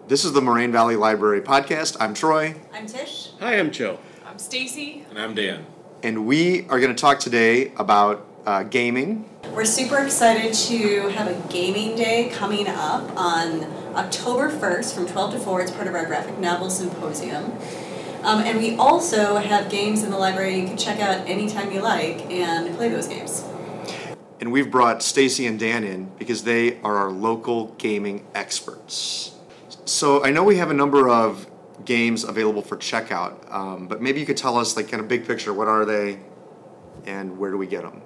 This is the Moraine Valley Library Podcast. I'm Troy. I'm Tish. Hi, I'm Joe. I'm Stacy. And I'm Dan. And we are going to talk today about gaming. We're super excited to have a gaming day coming up on October 1st from 12 to 4. It's part of our graphic novel symposium. And we also have games in the library you can check out anytime you like and play those games. And we've brought Stacy and Dan in because they are our local gaming experts. So I know we have a number of games available for checkout, but maybe you could tell us, like, kind of big picture, what are they and where do we get them?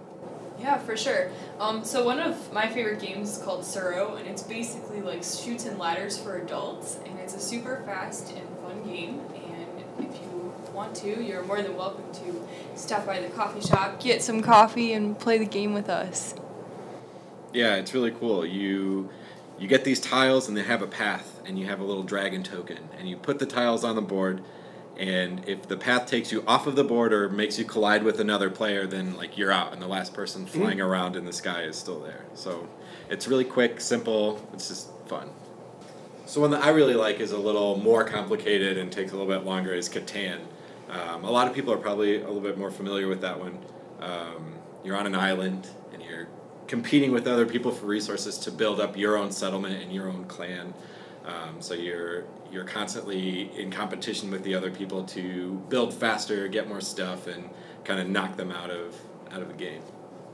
Yeah, for sure. So one of my favorite games is called Suro, and it's basically like Chutes and Ladders for adults, and it's a super fast and fun game, and if you want to, you're more than welcome to stop by the coffee shop, get some coffee, and play the game with us. Yeah, it's really cool. You get these tiles and they have a path, and you have a little dragon token, and you put the tiles on the board, and if the path takes you off of the board or makes you collide with another player, then like you're out, and the last person flying around in the sky is still there. So it's really quick, simple, it's just fun. So one that I really like is a little more complicated and takes a little bit longer is Catan. A lot of people are probably a little bit more familiar with that one. You're on an island, and you're competing with other people for resources to build up your own settlement and your own clan. So you're constantly in competition with the other people to build faster, get more stuff, and kind of knock them out of the game.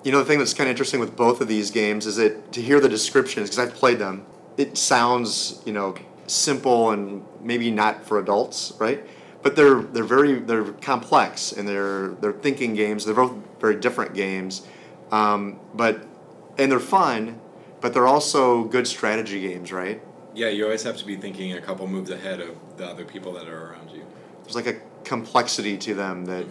You know, the thing that's kind of interesting with both of these games is that to hear the descriptions, because I've played them, it sounds, simple and maybe not for adults, right? But they're complex, and they're thinking games. They're both very different games, and they're fun, but they're also good strategy games, right? Yeah, you always have to be thinking a couple moves ahead of the other people that are around you. There's like a complexity to them that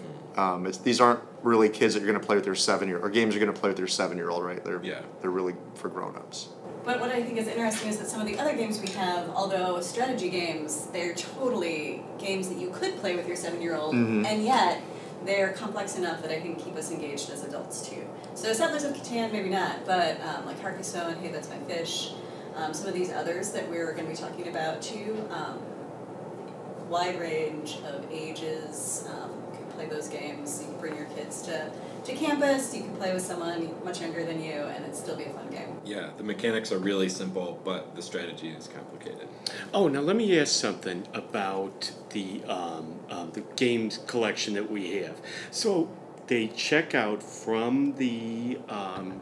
these aren't really kids that you're going to play with your 7-year-old, or games you're going to play with your 7-year-old, right? They're really for grown-ups. But what I think is interesting is that some of the other games we have, although strategy games, they're totally games that you could play with your 7-year-old, and yet they're complex enough that I think keep us engaged as adults too. So Settlers of Catan, maybe not, but like Carcassonne, Hey, That's My Fish, some of these others that we're going to be talking about too, wide range of ages. You can play those games. You can bring your kids to campus. You can play with someone much younger than you, and it'd still be a fun game. Yeah, the mechanics are really simple, but the strategy is complicated. Oh, now let me ask something about the games collection that we have. So they check out from the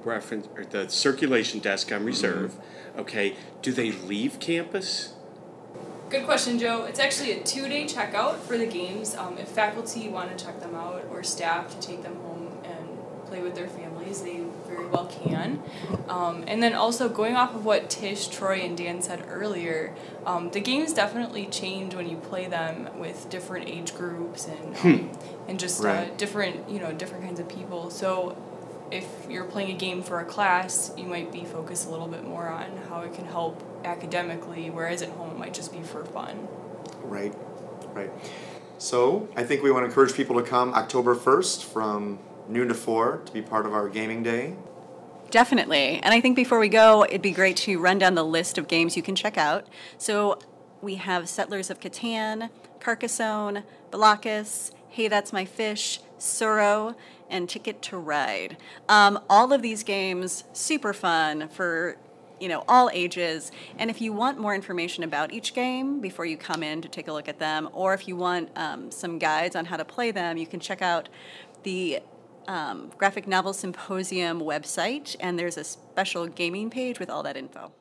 reference or the circulation desk on reserve. Okay, do they leave campus? Good question, Joe. It's actually a 2-day checkout for the games. If faculty want to check them out or staff to take them home and play with their families, they very well can. And then also going off of what Tish, Troy, and Dan said earlier, the games definitely change when you play them with different age groups and just different kinds of people. So if you're playing a game for a class, you might be focused a little bit more on how it can help academically, whereas at home it might just be for fun. Right. So I think we want to encourage people to come October 1st from noon to 4 to be part of our gaming day. Definitely. And I think before we go, it'd be great to run down the list of games you can check out. So we have Settlers of Catan, Carcassonne, Balakis, Hey, That's My Fish, Suro, and Ticket to Ride. All of these games, super fun for all ages. And if you want more information about each game before you come in to take a look at them, or if you want some guides on how to play them, you can check out the Graphic Novel Symposium website, and there's a special gaming page with all that info.